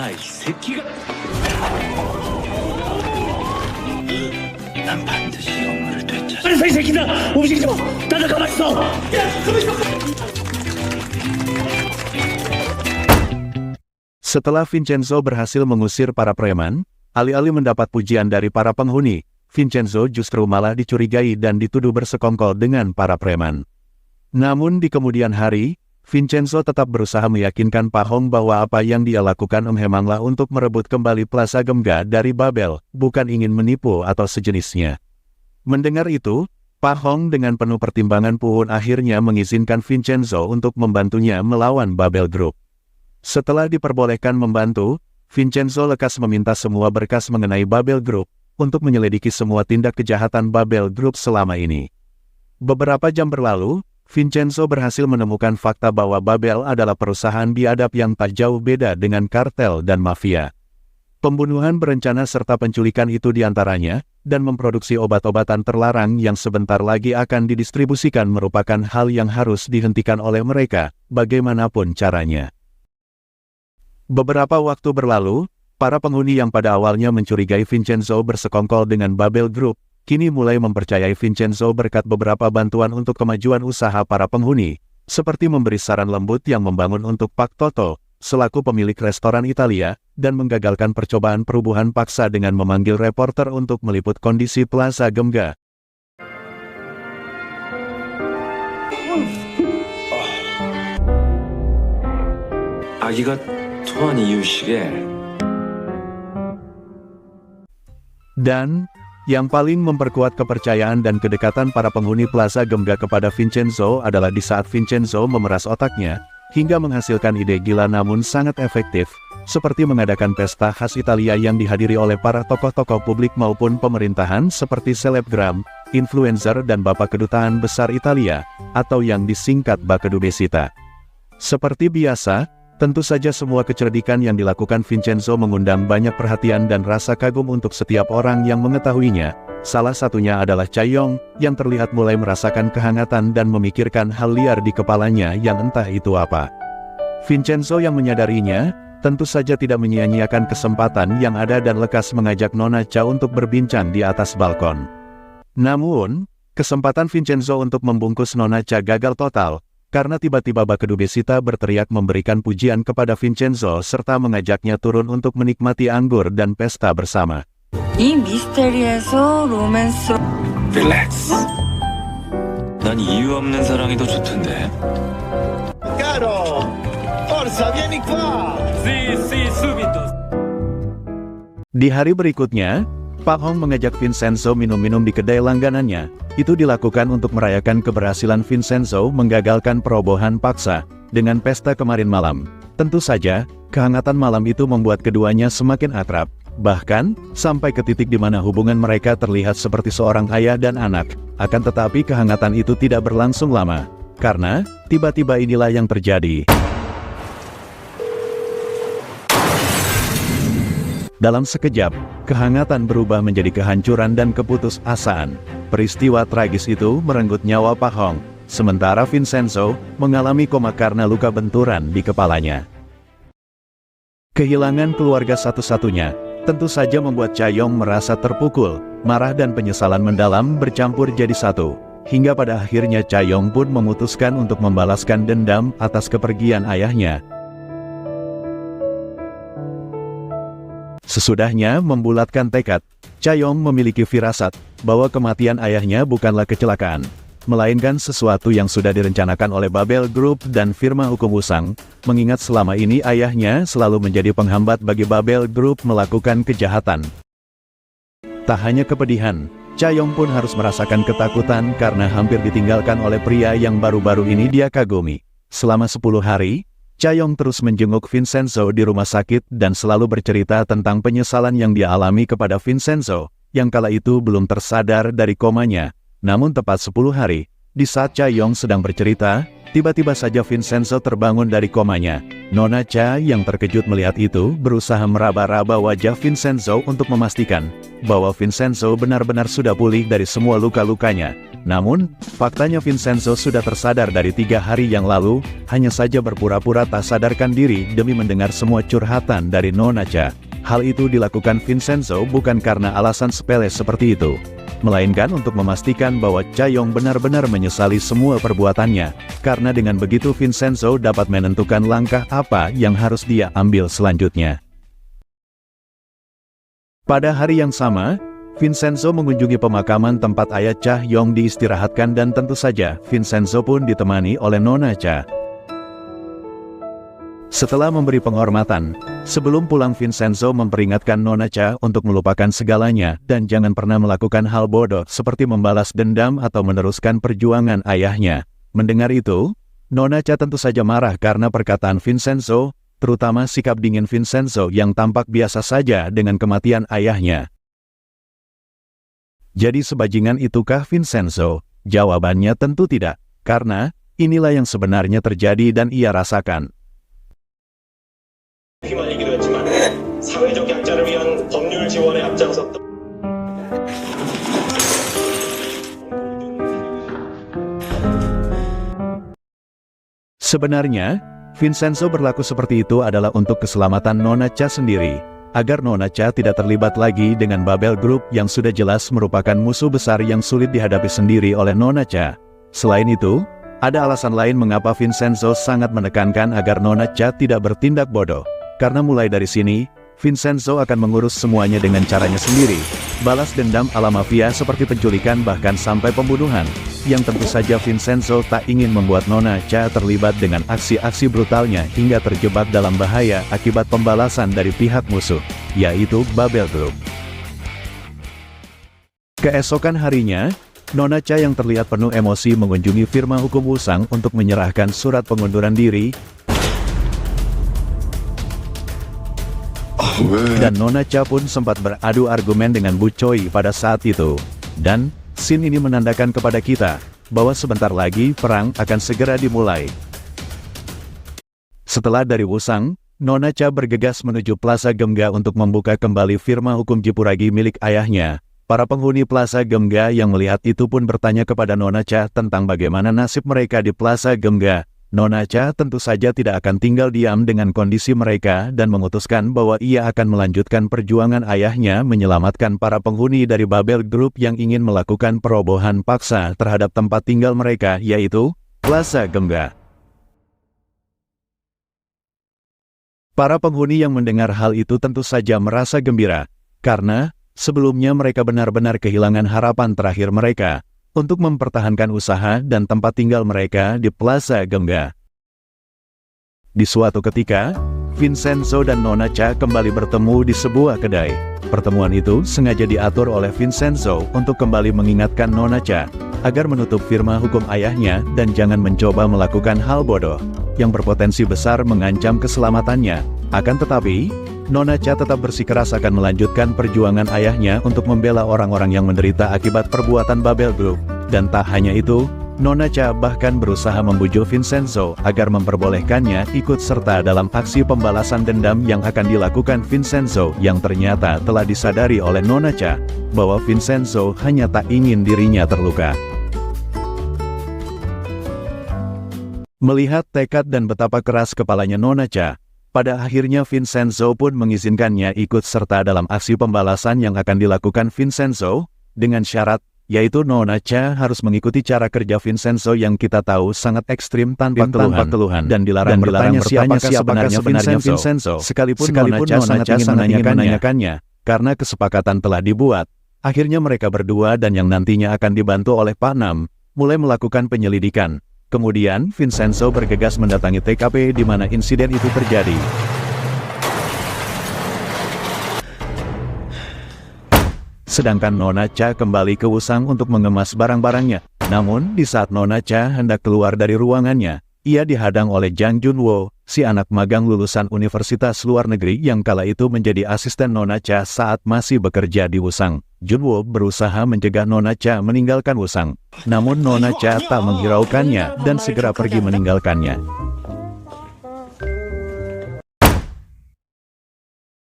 い席が난 반드시 영웅을 되찾아. 빨리 이 새끼들아! 움직이지 마! 나도 가만히 있어! 야! 가만히 있어! Setelah Vincenzo berhasil mengusir para preman, alih-alih mendapat pujian dari para penghuni, Vincenzo justru malah dicurigai dan dituduh bersekongkol dengan para preman. Namun di kemudian hari, Vincenzo tetap berusaha meyakinkan Pak Hong bahwa apa yang dia lakukan memanglah untuk merebut kembali Plaza Gemga dari Babel, bukan ingin menipu atau sejenisnya. Mendengar itu, Pak Hong dengan penuh pertimbangan pun akhirnya mengizinkan Vincenzo untuk membantunya melawan Babel Group. Setelah diperbolehkan membantu, Vincenzo lekas meminta semua berkas mengenai Babel Group untuk menyelidiki semua tindak kejahatan Babel Group selama ini. Beberapa jam berlalu, Vincenzo berhasil menemukan fakta bahwa Babel adalah perusahaan biadab yang tak jauh beda dengan kartel dan mafia. Pembunuhan berencana serta penculikan itu diantaranya, dan memproduksi obat-obatan terlarang yang sebentar lagi akan didistribusikan merupakan hal yang harus dihentikan oleh mereka, bagaimanapun caranya. Beberapa waktu berlalu, para penghuni yang pada awalnya mencurigai Vincenzo bersekongkol dengan Babel Group, kini mulai mempercayai Vincenzo berkat beberapa bantuan untuk kemajuan usaha para penghuni, seperti memberi saran lembut yang membangun untuk Pak Toto, selaku pemilik restoran Italia, dan menggagalkan percobaan perubuhan paksa dengan memanggil reporter untuk meliput kondisi Plaza Gemga. 아기가 토한 이유시게. Dan, yang paling memperkuat kepercayaan dan kedekatan para penghuni Plaza Gemga kepada Vincenzo adalah di saat Vincenzo memeras otaknya, hingga menghasilkan ide gila namun sangat efektif, seperti mengadakan pesta khas Italia yang dihadiri oleh para tokoh-tokoh publik maupun pemerintahan seperti selebgram, influencer dan Bapak Kedutaan Besar Italia, atau yang disingkat Bakedubesita. Seperti biasa, tentu saja semua kecerdikan yang dilakukan Vincenzo mengundang banyak perhatian dan rasa kagum untuk setiap orang yang mengetahuinya. Salah satunya adalah Chaeyong, yang terlihat mulai merasakan kehangatan dan memikirkan hal liar di kepalanya yang entah itu apa. Vincenzo yang menyadarinya, tentu saja tidak menyia-nyiakan kesempatan yang ada dan lekas mengajak Nona Cha untuk berbincang di atas balkon. Namun, kesempatan Vincenzo untuk membungkus Nona Cha gagal total, karena tiba-tiba Bakedubesita berteriak memberikan pujian kepada Vincenzo serta mengajaknya turun untuk menikmati anggur dan pesta bersama. 이 미스테리에서 로맨스. 릴렉스. 난 이유 없는 사랑이 더 좋던데. Caro, forza vieni qua. Sì, subito. Di hari berikutnya, Pak Hong mengajak Vincenzo minum-minum di kedai langganannya. Itu dilakukan untuk merayakan keberhasilan Vincenzo menggagalkan perobohan paksa dengan pesta kemarin malam. Tentu saja, kehangatan malam itu membuat keduanya semakin akrab. Bahkan, sampai ke titik di mana hubungan mereka terlihat seperti seorang ayah dan anak. Akan tetapi kehangatan itu tidak berlangsung lama. Karena, tiba-tiba inilah yang terjadi. Dalam sekejap, kehangatan berubah menjadi kehancuran dan keputusasaan. Peristiwa tragis itu merenggut nyawa Pak Hong, sementara Vincenzo mengalami koma karena luka benturan di kepalanya. Kehilangan keluarga satu-satunya, tentu saja membuat Chaeyong merasa terpukul, marah dan penyesalan mendalam bercampur jadi satu. Hingga pada akhirnya Chaeyong pun memutuskan untuk membalaskan dendam atas kepergian ayahnya. Sesudahnya membulatkan tekad, Chaeyong memiliki firasat bahwa kematian ayahnya bukanlah kecelakaan, melainkan sesuatu yang sudah direncanakan oleh Babel Group dan firma hukum Wusang, mengingat selama ini ayahnya selalu menjadi penghambat bagi Babel Group melakukan kejahatan. Tak hanya kepedihan, Chaeyong pun harus merasakan ketakutan karena hampir ditinggalkan oleh pria yang baru-baru ini dia kagumi. Selama 10 hari, Chaeyong terus menjenguk Vincenzo di rumah sakit dan selalu bercerita tentang penyesalan yang dia alami kepada Vincenzo, yang kala itu belum tersadar dari komanya. Namun tepat 10 hari, di saat Chaeyong sedang bercerita, tiba-tiba saja Vincenzo terbangun dari komanya. Nona Cha yang terkejut melihat itu berusaha meraba-raba wajah Vincenzo untuk memastikan bahwa Vincenzo benar-benar sudah pulih dari semua luka-lukanya. Namun, faktanya Vincenzo sudah tersadar dari 3 hari yang lalu, hanya saja berpura-pura tak sadarkan diri demi mendengar semua curhatan dari Nona Cha. Hal itu dilakukan Vincenzo bukan karena alasan sepele seperti itu, melainkan untuk memastikan bahwa Cha Yong benar-benar menyesali semua perbuatannya, karena dengan begitu Vincenzo dapat menentukan langkah apa yang harus dia ambil selanjutnya. Pada hari yang sama, Vincenzo mengunjungi pemakaman tempat ayah Cha Yong diistirahatkan dan tentu saja Vincenzo pun ditemani oleh Nona Cha. Setelah memberi penghormatan, sebelum pulang Vincenzo memperingatkan Nona Cha untuk melupakan segalanya dan jangan pernah melakukan hal bodoh seperti membalas dendam atau meneruskan perjuangan ayahnya. Mendengar itu, Nona Cha tentu saja marah karena perkataan Vincenzo, terutama sikap dingin Vincenzo yang tampak biasa saja dengan kematian ayahnya. Jadi sebajingan itukah Vincenzo? Jawabannya tentu tidak, karena inilah yang sebenarnya terjadi dan ia rasakan. 휘말리기도 했지만 사회적 약자를 위한 법률 지원에 앞장섰던 Sebenarnya, Vincenzo berlaku seperti itu adalah untuk keselamatan Nona Cha sendiri, agar Nona Cha tidak terlibat lagi dengan Babel Group yang sudah jelas merupakan musuh besar yang sulit dihadapi sendiri oleh Nona Cha. Selain itu, ada alasan lain mengapa Vincenzo sangat menekankan agar Nona Cha tidak bertindak bodoh. Karena mulai dari sini, Vincenzo akan mengurus semuanya dengan caranya sendiri. Balas dendam ala mafia seperti penculikan bahkan sampai pembunuhan. Yang tentu saja Vincenzo tak ingin membuat Nona Cha terlibat dengan aksi-aksi brutalnya hingga terjebak dalam bahaya akibat pembalasan dari pihak musuh, yaitu Babel Group. Keesokan harinya, Nona Cha yang terlihat penuh emosi mengunjungi firma hukum Wusang untuk menyerahkan surat pengunduran diri. Dan Nona Cha pun sempat beradu argumen dengan Bu Choi pada saat itu. Dan, scene ini menandakan kepada kita, bahwa sebentar lagi perang akan segera dimulai. Setelah dari Wusang, Nona Cha bergegas menuju Plaza Gemga untuk membuka kembali firma hukum Jipuragi milik ayahnya. Para penghuni Plaza Gemga yang melihat itu pun bertanya kepada Nona Cha tentang bagaimana nasib mereka di Plaza Gemga. Nona Cha tentu saja tidak akan tinggal diam dengan kondisi mereka dan memutuskan bahwa ia akan melanjutkan perjuangan ayahnya menyelamatkan para penghuni dari Babel Group yang ingin melakukan perobohan paksa terhadap tempat tinggal mereka, yaitu Plaza Gemga. Para penghuni yang mendengar hal itu tentu saja merasa gembira, karena sebelumnya mereka benar-benar kehilangan harapan terakhir mereka untuk mempertahankan usaha dan tempat tinggal mereka di Plaza Gemga. Di suatu ketika, Vincenzo dan Nona Cha kembali bertemu di sebuah kedai. Pertemuan itu sengaja diatur oleh Vincenzo untuk kembali mengingatkan Nona Cha agar menutup firma hukum ayahnya dan jangan mencoba melakukan hal bodoh yang berpotensi besar mengancam keselamatannya. Akan tetapi, Nona Cha tetap bersikeras akan melanjutkan perjuangan ayahnya untuk membela orang-orang yang menderita akibat perbuatan Babel Group. Dan tak hanya itu, Nona Cha bahkan berusaha membujuk Vincenzo agar memperbolehkannya ikut serta dalam aksi pembalasan dendam yang akan dilakukan Vincenzo, yang ternyata telah disadari oleh Nona Cha bahwa Vincenzo hanya tak ingin dirinya terluka. Melihat tekad dan betapa keras kepalanya Nona Cha, pada akhirnya Vincenzo pun mengizinkannya ikut serta dalam aksi pembalasan yang akan dilakukan Vincenzo, dengan syarat, yaitu Nona Cha harus mengikuti cara kerja Vincenzo yang kita tahu sangat ekstrim tanpa keluhan, dan dilarang bertanya siapakah sebenarnya Vincenzo, sekalipun Nona Cha sangat ingin menanyakannya, karena kesepakatan telah dibuat. Akhirnya mereka berdua dan yang nantinya akan dibantu oleh Pak Nam, mulai melakukan penyelidikan. Kemudian, Vincenzo bergegas mendatangi TKP di mana insiden itu terjadi. Sedangkan Nona Cha kembali ke Wusang untuk mengemas barang-barangnya. Namun, di saat Nona Cha hendak keluar dari ruangannya, ia dihadang oleh Jang Junwo, si anak magang lulusan Universitas Luar Negeri yang kala itu menjadi asisten Nona Cha saat masih bekerja di Wusang. Junwo berusaha mencegah Nona Cha meninggalkan Wusang. Namun Nona Cha tak menghiraukannya dan segera pergi meninggalkannya.